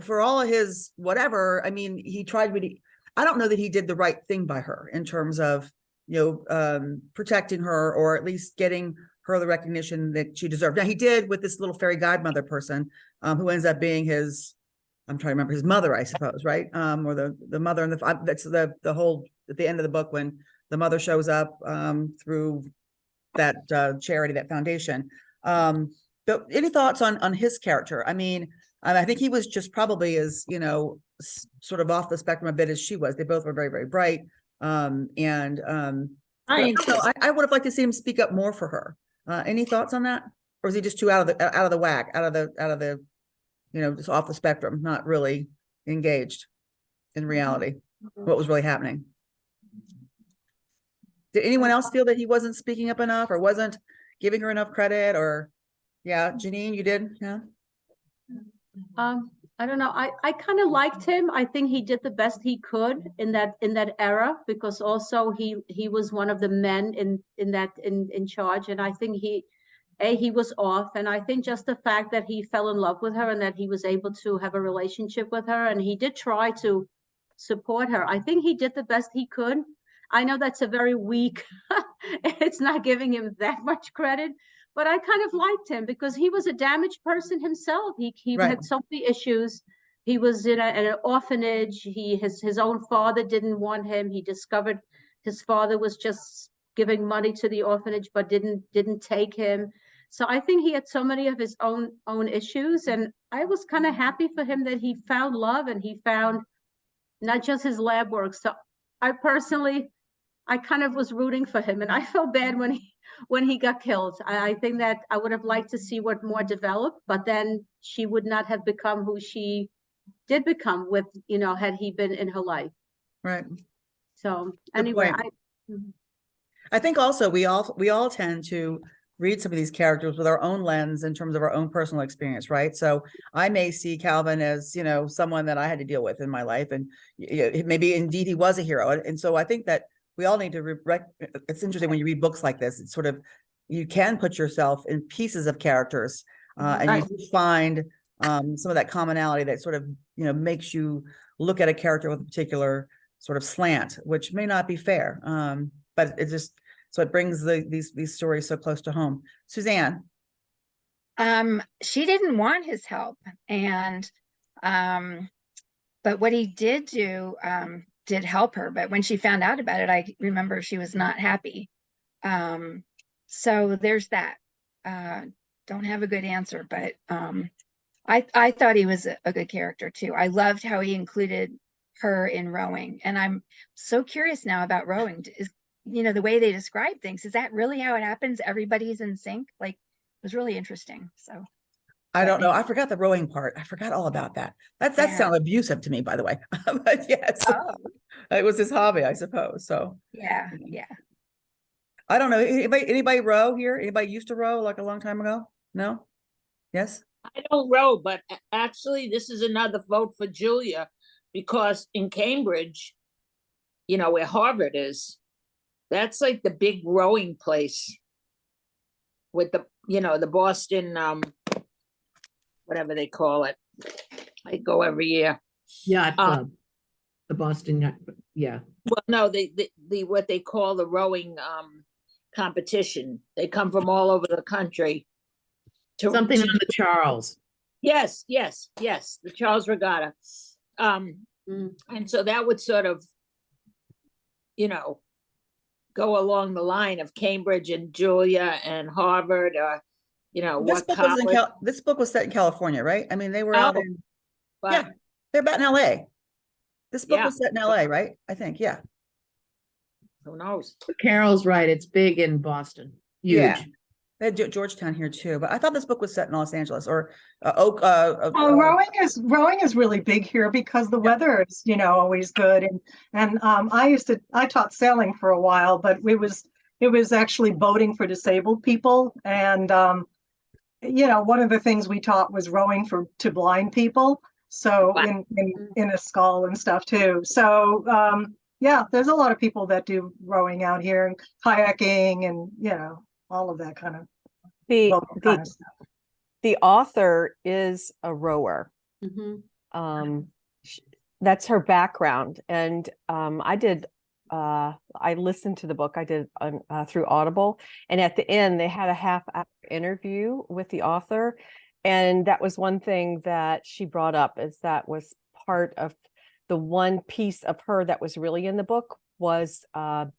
for all of his whatever, I mean, he tried really, I don't know that he did the right thing by her in terms of, protecting her, or at least getting her the recognition that she deserved. Now, he did with this little fairy godmother person, who ends up being I'm trying to remember, his mother, I suppose, right? Or the mother, and that's the whole, at the end of the book, when the mother shows up through that charity, that foundation. But any thoughts on his character? I mean, I think he was just probably as, sort of off the spectrum a bit as she was. They both were very, very bright. I would have liked to see him speak up more for her. Any thoughts on that? Or is he just too out of the whack, out of the, just off the spectrum, not really engaged in reality, what was really happening? Did anyone else feel that he wasn't speaking up enough, or wasn't giving her enough credit? Or, yeah, Janine, you did? Yeah. I don't know. I kind of liked him. I think he did the best he could in that era, because also he was one of the men in charge, and I think he was off, and I think just the fact that he fell in love with her and that he was able to have a relationship with her, and he did try to support her. I think he did the best he could. I know that's a very weak, it's not giving him that much credit, but I kind of liked him because he was a damaged person himself. He had so many issues. He was in an orphanage. His own father didn't want him. He discovered his father was just giving money to the orphanage, but didn't take him. So I think he had so many of his own issues, and I was kind of happy for him that he found love and he found not just his lab work. So I kind of was rooting for him, and I felt bad when he got killed. I think that I would have liked to see what more developed, but then she would not have become who she did become with, had he been in her life. Right. So anyway, I think also we all tend to read some of these characters with our own lens in terms of our own personal experience, right? So I may see Calvin as, someone that I had to deal with in my life, and maybe indeed he was a hero. And so I think that we all need to, it's interesting when you read books like this, it's sort of, you can put yourself in pieces of characters, and you find some of that commonality that sort of, makes you look at a character with a particular sort of slant, which may not be fair. But it just, so it brings these stories so close to home. Suzanne. She didn't want his help, and but what he did do did help her. But when she found out about it, I remember she was not happy. So there's that. Don't have a good answer, but I thought he was a good character too. I loved how he included her in rowing, and I'm so curious now about rowing. Is the way they describe things, is that really how it happens? Everybody's in sync? Like, it was really interesting. So I don't know. I forgot the rowing part. I forgot all about that. That sounded abusive to me, by the way. But yes, it was his hobby, I suppose. So yeah. I don't know. Anybody row here? Anybody used to row like a long time ago? No? Yes? I don't row, but actually this is another vote for Julia, because in Cambridge, where Harvard is, that's like the big rowing place with the Boston, whatever they call it. I go every year. Yacht club. The Boston yacht, yeah. Well, no, the what they call the rowing competition. They come from all over the country. Something on the Charles. Yes, the Charles Regatta. And so that would sort of you know, go along the line of Cambridge and Julia and Harvard, or, you know, This what book was in college. this book was set in California, right? I mean, they were out Oh, in, but yeah, they're about in LA. This book Yeah. was set in LA, right? I think, yeah. who knows? Carol's right. It's big in Boston. Yeah. Huge. They had Georgetown here too, but I thought this book was set in Los Angeles or Rowing is really big here because the weather is, always good. And I taught sailing for a while, but it was actually boating for disabled people. And one of the things we taught was rowing to blind people. So Wow. in a skull and stuff too. So yeah, there's a lot of people that do rowing out here and kayaking and all of that kind of boat kind of stuff. The author is a rower. That's her background. And I listened to the book. I did through Audible. And at the end, they had a half-hour interview with the author. And that was one thing that she brought up, is that was part of the one piece of her that was really in the book was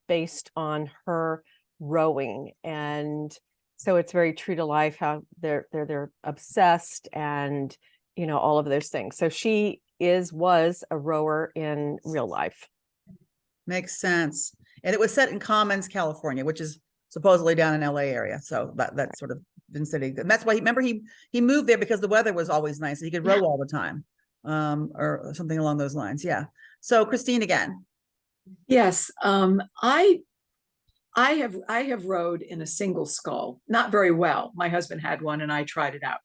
based on her rowing. And so it's very true to life how they're obsessed and, all of those things. So she was a rower in real life. Makes sense. And it was set in Commons, California, which is supposedly down in LA area. So that's sort of Vin City. And that's why he moved there because the weather was always nice and he could row all the time. Or something along those lines. Yeah. So Christine again. Yes. I have rowed in a single scull, not very well. My husband had one and I tried it out,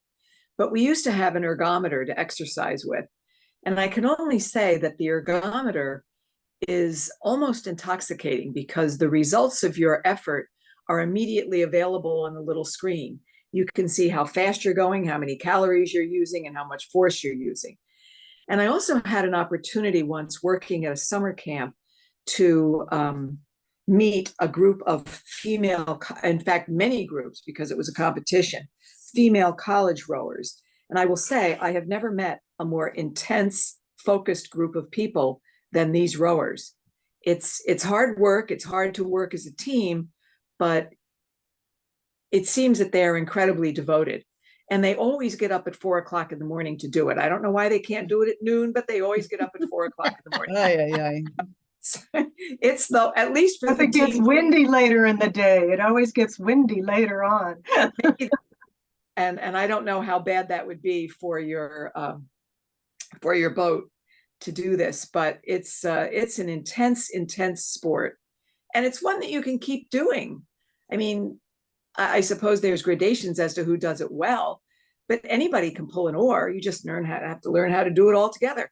but we used to have an ergometer to exercise with. And I can only say that the ergometer is almost intoxicating because the results of your effort are immediately available on the little screen. You can see how fast you're going, how many calories you're using, and how much force you're using. And I also had an opportunity once working at a summer camp to meet a group of female, in fact, many groups, because it was a competition, female college rowers. And I will say, I have never met a more intense, focused group of people than these rowers. It's hard work. It's hard to work as a team, but it seems that they're incredibly devoted. And they always get up at 4 o'clock in the morning to do it. I don't know why they can't do it at noon, but they always get up at 4 o'clock in the morning. It's at least for the it gets windy later in the day. It always gets windy later on. and I don't know how bad that would be for your boat to do this, but it's an intense sport, and it's one that you can keep doing. I mean, I suppose there's gradations as to who does it well, but anybody can pull an oar. You just have to learn how to do it all together.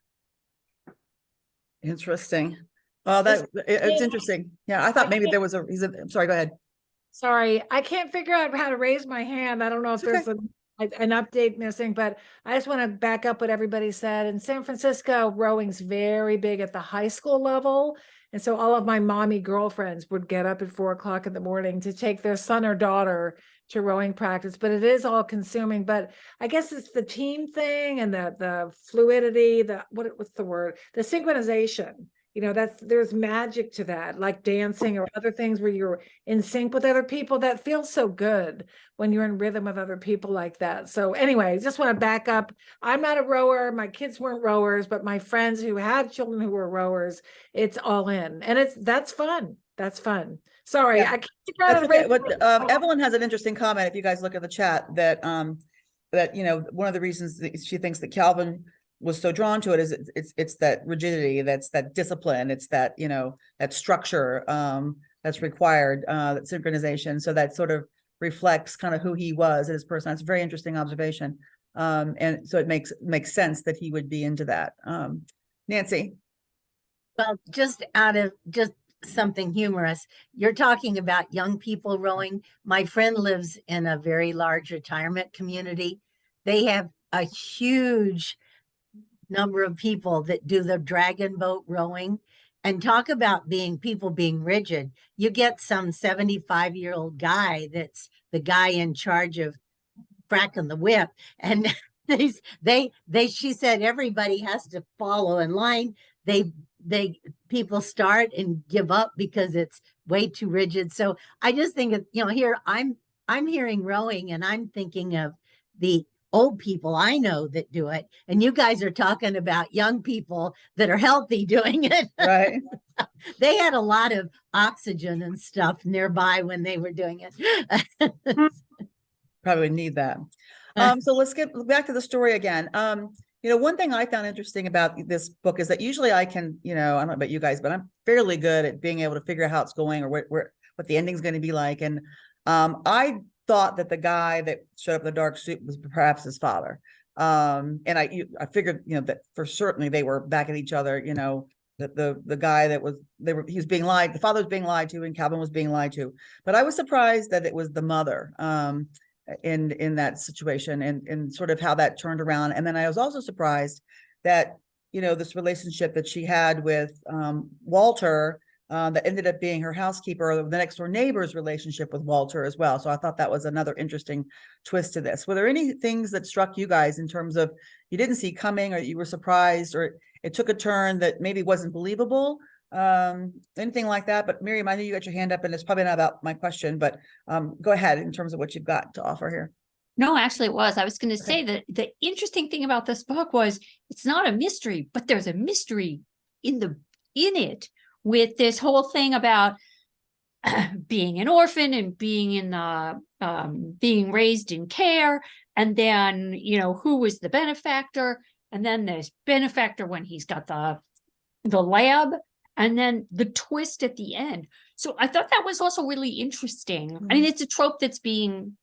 Interesting. Oh, it's interesting. Yeah, I thought maybe there was I'm sorry, go ahead. Sorry, I can't figure out how to raise my hand. I don't know if there's an update missing, but I just want to back up what everybody said. In San Francisco, rowing's very big at the high school level. And so all of my mommy girlfriends would get up at 4 o'clock in the morning to take their son or daughter to rowing practice, but it is all consuming. But I guess it's the team thing and the fluidity, what's the word? The synchronization. There's magic to that, like dancing or other things where you're in sync with other people. That feels so good when you're in rhythm with other people like that. So anyway, just want to back up. I'm not a rower. My kids weren't rowers, but my friends who have children who were rowers, it's all in. And that's fun. That's fun. Sorry, yeah. I can't figure out okay. Evelyn has an interesting comment. If you guys look at the chat, that one of the reasons that she thinks that Calvin was so drawn to it is it's that rigidity, that's that discipline, it's that that structure that's required, that synchronization. So that sort of reflects kind of who he was and his person. That's a very interesting observation, and so it makes sense that he would be into that. Nancy. Well, just out of something humorous, you're talking about young people rowing. My friend lives in a very large retirement community. They have a huge number of people that do the dragon boat rowing, and talk about people being rigid. You get some 75-year-old guy that's the guy in charge of fracking the whip, and she said everybody has to follow in line. They people start and give up because it's way too rigid. So I just think of, here I'm hearing rowing and I'm thinking of the old people I know that do it. And you guys are talking about young people that are healthy doing it. Right. They had a lot of oxygen and stuff nearby when they were doing it. Probably would need that. So let's get back to the story again. One thing I found interesting about this book is that usually I can, I don't know about you guys, but I'm fairly good at being able to figure out how it's going or what the ending's going to be like. And I thought that the guy that showed up in the dark suit was perhaps his father. And I figured, that for certainly they were back at each other, the guy that he was being lied, the father was being lied to and Calvin was being lied to. But I was surprised that it was the mother in that situation and sort of how that turned around. And then I was also surprised that, this relationship that she had with Walter that ended up being her housekeeper, the next door neighbor's relationship with Walter as well. So I thought that was another interesting twist to this. Were there any things that struck you guys in terms of you didn't see coming or you were surprised or it took a turn that maybe wasn't believable? Anything like that? But Miriam, I know you got your hand up and it's probably not about my question, but go ahead in terms of what you've got to offer here. No, actually it was. I was going to say that the interesting thing about this book was it's not a mystery, but there's a mystery in it with this whole thing about being an orphan and being in being raised in care. And then, who was the benefactor? And then there's benefactor when he's got the lab. And then the twist at the end. So I thought that was also really interesting. I mean, it's a trope that's being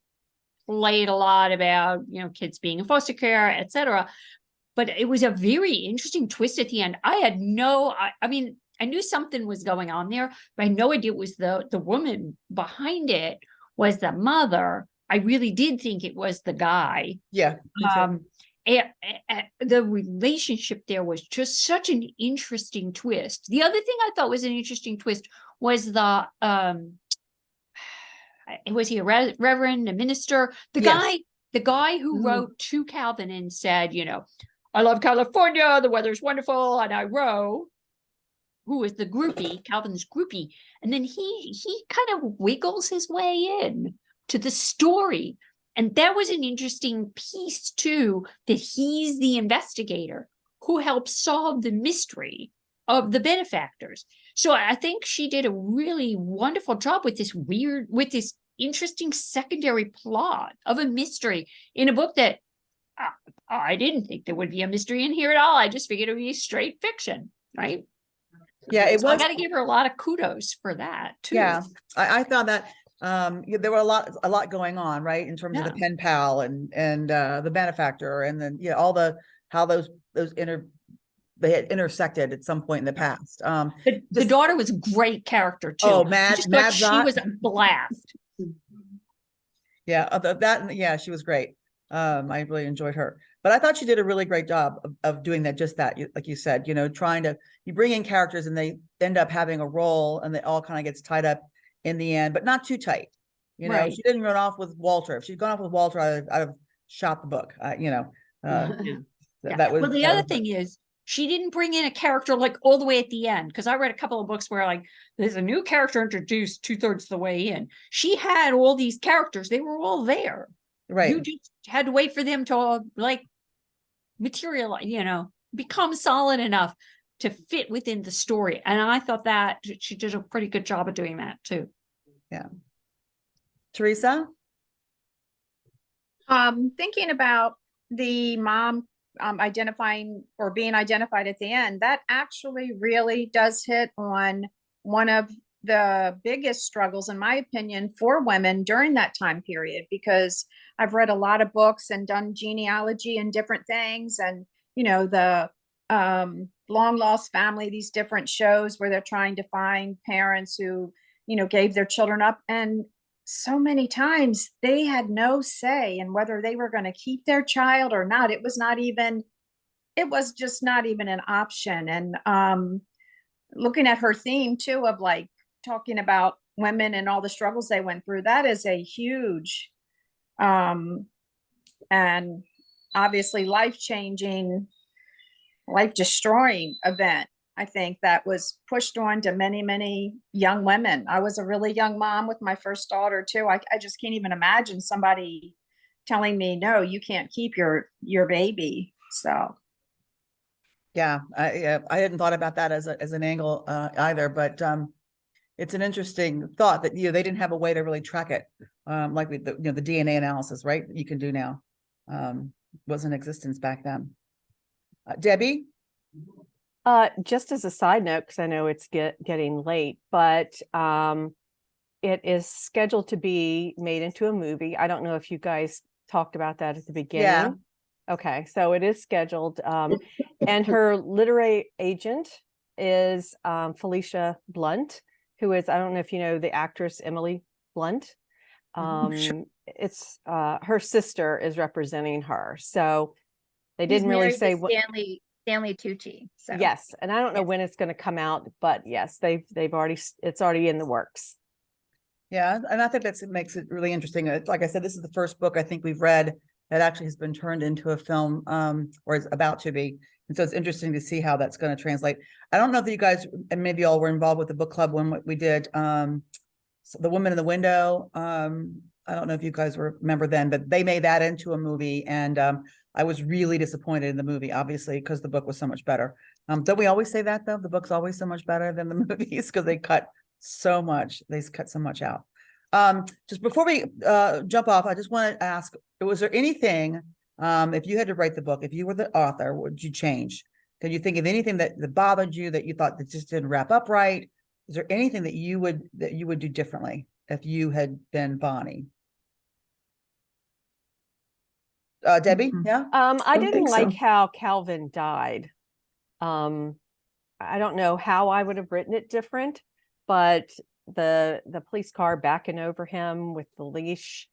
played a lot about, kids being in foster care, etc. But it was a very interesting twist at the end. I mean, I knew something was going on there, but I had no idea it was the woman behind it was the mother. I really did think it was the guy. Yeah. The relationship there was just such an interesting twist. The other thing I thought was an interesting twist was was he a reverend, a minister? The guy who wrote to Calvin and said, I love California, the weather's wonderful, and I row, who is the groupie, Calvin's groupie. And then he kind of wiggles his way in to the story. And that was an interesting piece too, that he's the investigator who helps solve the mystery of the benefactors. So I think she did a really wonderful job with this interesting secondary plot of a mystery in a book that I didn't think there would be a mystery in here at all. I just figured it would be straight fiction, right? Yeah, it was. I got to give her a lot of kudos for that too. Yeah, I found that there were a lot going on, right, in terms of the pen pal and the benefactor, and then how those they had intersected at some point in the past. The daughter was a great character too. Oh, she was a blast. Yeah, she was great. I really enjoyed her, but I thought she did a really great job of doing that. Just that, like you said, you bring in characters and they end up having a role, and they all kind of gets tied up in the end, but not too tight. Right. She didn't run off with Walter. If she'd gone off with Walter, I'd have shot the book. That was. Well, the other thing is, she didn't bring in a character like all the way at the end, because I read a couple of books where like there's a new character introduced 2/3 of the way in. She had all these characters; they were all there. Right. You just had to wait for them to materialize, become solid enough to fit within the story. And I thought that she did a pretty good job of doing that too. Yeah. Teresa? Thinking about the mom identifying or being identified at the end, that actually really does hit on one of the biggest struggles, in my opinion, for women during that time period, because I've read a lot of books and done genealogy and different things, and the long lost family, these different shows where they're trying to find parents who gave their children up, and so many times they had no say in whether they were going to keep their child or not. It was just not even an option. And looking at her theme too, of talking about women and all the struggles they went through, that is a huge and obviously life-changing, life-destroying event. I think, that was pushed on to many, many young women. I was a really young mom with my first daughter too. I just can't even imagine somebody telling me, no, you can't keep your baby. So Yeah, I hadn't thought about that as an angle either, but it's an interesting thought that they didn't have a way to really track it, like with the the DNA analysis, right? You can do now, was in existence back then. Debbie, just as a side note, because I know it's getting late, but it is scheduled to be made into a movie. I don't know if you guys talked about that at the beginning. Yeah. Okay, so it is scheduled, and her literary agent is Felicia Blunt, who is, I don't know if you know the actress Emily Blunt. It's her sister is representing her, so they He's didn't really married say to what. Stanley Tucci. So Yes, and I don't know when it's going to come out, but yes, they've already, it's already in the works. yeah, and I think it makes it really interesting. Like I said, this is the first book I think we've read that actually has been turned into a film, or is about to be. And so it's interesting to see how that's going to translate. I don't know if you guys, and maybe all were involved with the book club when we did so The Woman in the Window. I don't know if you guys remember then, but they made that into a movie, and I was really disappointed in the movie, obviously, because the book was so much better. Don't we always say that though? The book's always so much better than the movies because they cut so much. They cut so much out. Just before we jump off, I just want to ask, was there anything, if you had to write the book, if you were the author, what would you change? Can you think of anything that bothered you, that you thought that just didn't wrap up right? Is there anything that you would do differently if you had been Bonnie? Debbie, yeah. I didn't like how Calvin died. I don't know how I would have written it different, but the police car backing over him with the leash.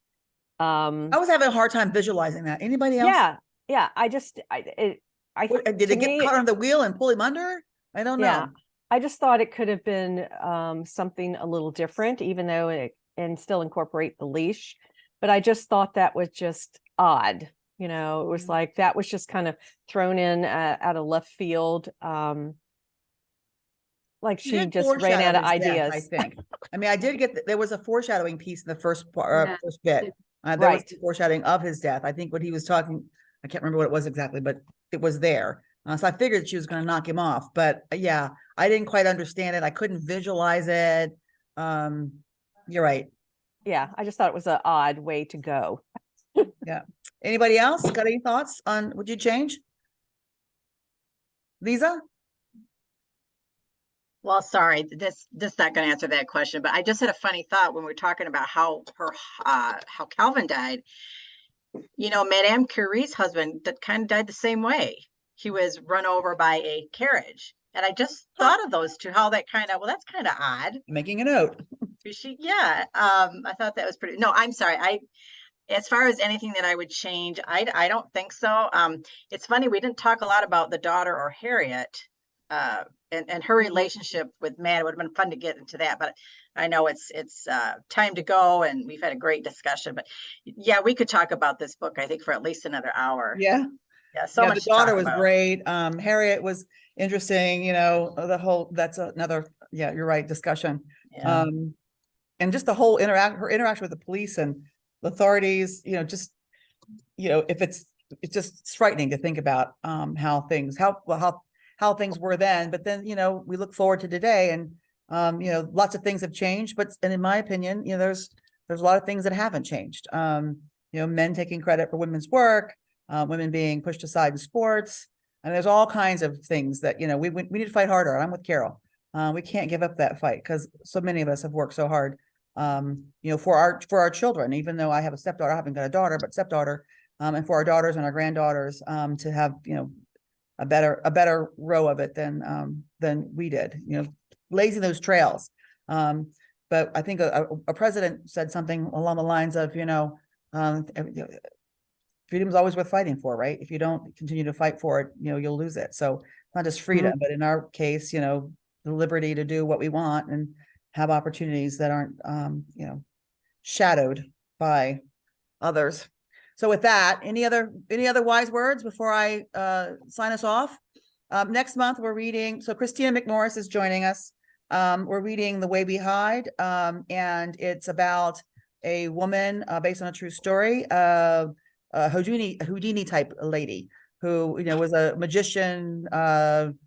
I was having a hard time visualizing that. Anybody else? Yeah. Did they get caught on the wheel and pull him under? I don't know. Yeah, I just thought it could have been something a little different, even though and still incorporate the leash. But I just thought that was just odd. It was like that was just kind of thrown in out of left field. Like she just ran out of ideas. I think. I mean, I did get there was a foreshadowing piece in the first part, first bit. There was foreshadowing of his death. I think what he was talking, I can't remember what it was exactly, but it was there. So I figured she was going to knock him off. But yeah, I didn't quite understand it. I couldn't visualize it. You're right. Yeah, I just thought it was an odd way to go. Yeah. Anybody else got any thoughts on would you change? Lisa? Well, sorry, this not going to answer that question, but I just had a funny thought when we were talking about how Calvin died. Madame Curie's husband that kind of died the same way. He was run over by a carriage, and I just thought of those two. How that that's kind of odd. Making a note. I thought that was pretty. No, I'm sorry. As far as anything that I would change, I don't think so. It's funny, we didn't talk a lot about the daughter or Harriet, and her relationship with Matt. It would have been fun to get into that, but I know it's time to go, and we've had a great discussion. But yeah, we could talk about this book, I think, for at least another hour. Yeah. So much. The daughter was great. Harriet was interesting. The whole, that's another, you're right, discussion. Yeah. And just the whole her interaction with the police and the authorities, if it's just frightening to think about how things were then, but then we look forward to today, and lots of things have changed, and in my opinion, there's a lot of things that haven't changed. Men taking credit for women's work, women being pushed aside in sports, and there's all kinds of things that we need to fight harder. I'm with Carol. We can't give up that fight because so many of us have worked so hard for our children, even though I have a stepdaughter. I haven't got a daughter, but stepdaughter, and for our daughters and our granddaughters, to have a better row of it than we did, blazing those trails. But I think a president said something along the lines of freedom is always worth fighting for, right? If you don't continue to fight for it, you'll lose it. So not just freedom, but in our case, the liberty to do what we want and have opportunities that aren't, shadowed by others. So with that, any other wise words before I sign us off? Next month, we're reading, so Christina McMorris is joining us. We're reading The Way We Hide, and it's about a woman based on a true story, a Houdini type lady who, was a magician. I'm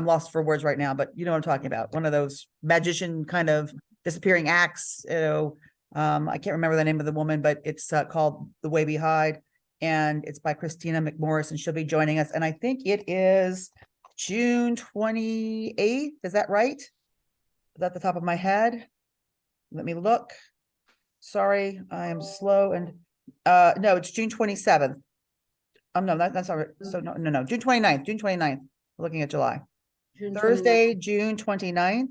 lost for words right now, but you know what I'm talking about. One of those magician kind of disappearing acts. I can't remember the name of the woman, but it's called The Way We Hide, and it's by Christina McMorris, and she'll be joining us. And I think it is June 28th. Is that right? Is that the top of my head? Let me look. Sorry, I am slow. And no, it's June 27th. No, that's not right. So no, June 29th, June 29th. Looking at July. Thursday, June 29th.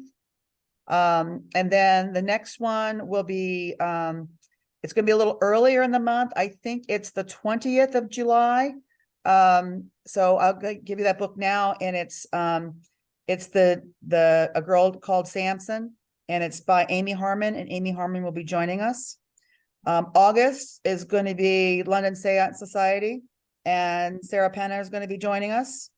And then the next one will be, it's going to be a little earlier in the month. I think it's the 20th of July. So I'll give you that book now. And it's a girl called Samson, and it's by Amy Harmon, and Amy Harmon will be joining us. August is going to be London Seance Society, and Sarah Penna is going to be joining us.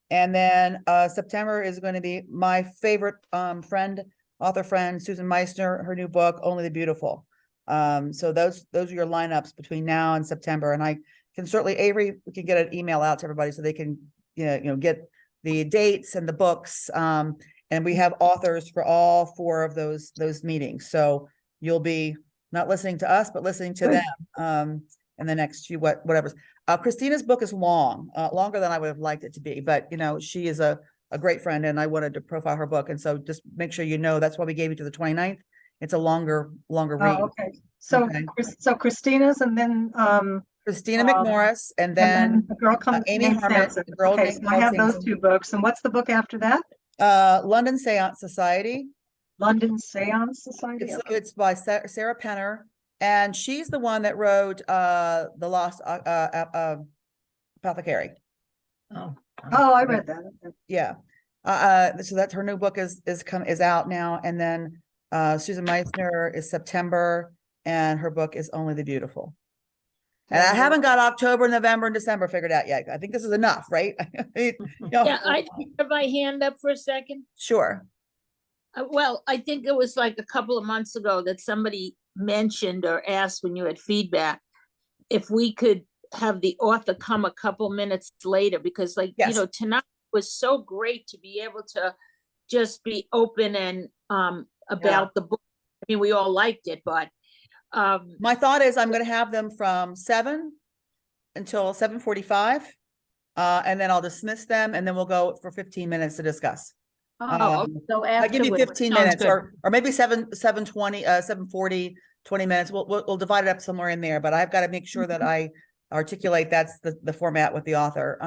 And then September is going to be my favorite author friend, Susan Meissner, her new book, Only the Beautiful. So those are your lineups between now and September. And I can certainly, Avery, we can get an email out to everybody so they can, get the dates and the books. And we have authors for all 4 of those meetings. So you'll be not listening to us, but listening to them in the next few, whatever. Christina's book is long, longer than I would have liked it to be, but she is a great friend, and I wanted to profile her book. And so just make sure that's why we gave you to the 29th. It's a longer read. Oh, okay. So, Okay. so Christina's, and then Christina McMorris, and then a girl Amy named Harmon. Samson. A girl Okay, named so I have those Samson. 2 books. And what's the book after that? London Seance Society. London Seance Society. It's by Sarah Penner, and she's the one that wrote The Lost Apothecary. Oh, I read that. Okay. Yeah. So that's her new book is out now. And then Susan Meissner is September, and her book is Only the Beautiful. And I haven't got October, November, and December figured out yet. I think this is enough, right? Yeah, I have my hand up for a second. Sure. Well, I think it was like a couple of months ago that somebody mentioned or asked when you had feedback if we could have the author come a couple minutes later, because tonight was so great to be able to just be open and about the book. I mean, we all liked it, but my thought is I'm going to have them from 7 until 7:45, and then I'll dismiss them, and then we'll go for 15 minutes to discuss. So I'll give you 15 minutes, good. or maybe 7:20, 7:40, 20 minutes. We'll divide it up somewhere in there, but I've got to make sure that I articulate that's the format with the author,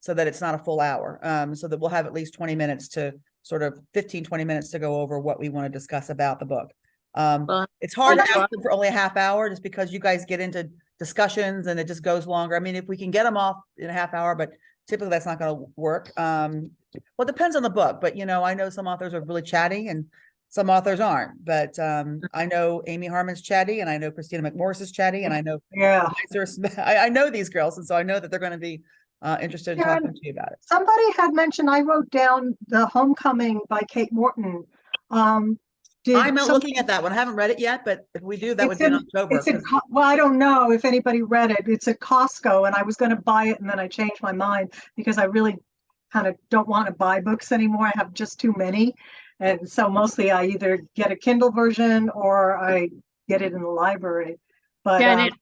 so that it's not a full hour, so that we'll have at least 20 minutes to sort of 15, 20 minutes to go over what we want to discuss about the book. It's hard to ask them for only a half hour, just because you guys get into discussions and it just goes longer. I mean, if we can get them off in a half hour, but typically that's not going to work. Well, it depends on the book, but I know some authors are really chatty and some authors aren't, but I know Amy Harmon's chatty, and I know Christina McMorris is chatty, and I know I know these girls, and so I know that they're going to be interested in talking to you about it. Somebody had mentioned, I wrote down The Homecoming by Kate Morton. I'm not looking at that one. I haven't read it yet, but if we do, that would be in October. Well, I don't know if anybody read it. It's at Costco, and I was going to buy it, and then I changed my mind because I really kind of don't want to buy books anymore. I have just too many. And so mostly I either get a Kindle version or I get it in the library. But I read it.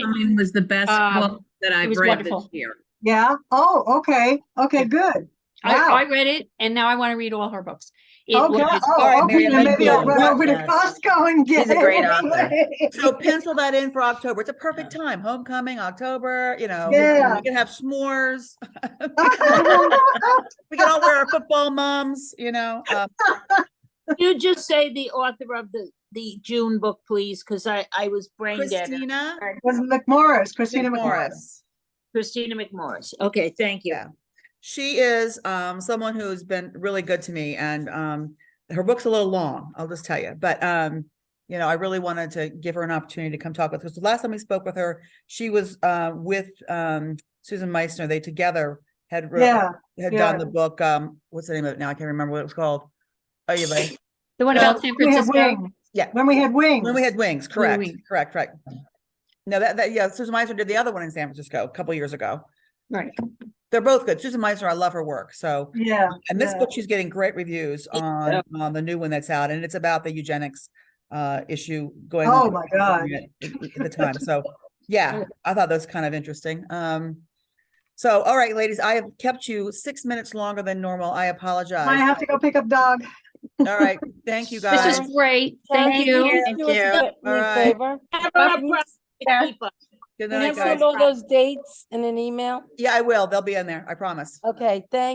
Homecoming was the best book that I've read wonderful. this year. Yeah. Oh, okay. Okay, good. Wow. I read it, and now I want to read all her books. Okay. Maybe I'll run over to Costco and get She's a great author. So pencil that in for October. It's a perfect time. Homecoming, October, we can have s'mores. We can all wear our football mums, You just say the author of the June book, please, because I was brain dead. Christina McMorris. Christina McMorris. Christina McMorris. Okay, thank you. Yeah. She is someone who's been really good to me, and her book's a little long, I'll just tell you, but you know, I really wanted to give her an opportunity to come talk with us. The last time we spoke with her, she was with Susan Meissner. They together had done the book. What's the name of it now? I can't remember what it was called. Oh, you ready? The one about San Francisco. Yeah. When we had wings. When we had wings, correct. Wings. Correct. No, yeah, Susan Meissner did the other one in San Francisco a couple years ago. Right. They're both good. Susan Meissner, I love her work. So and this yeah. book, she's getting great reviews on the new one that's out, and it's about the eugenics issue going on. Oh my God. At the time. So yeah, I thought that was kind of interesting. So all right, ladies, I have kept you 6 minutes longer than normal. I apologize. I have to go pick up dog. All right. Thank you guys. This was great. Thank you. Thank you. All right. Good Can night, you guys. send all those dates in an email? Yeah, I will. They'll be in there. I promise. Okay, thank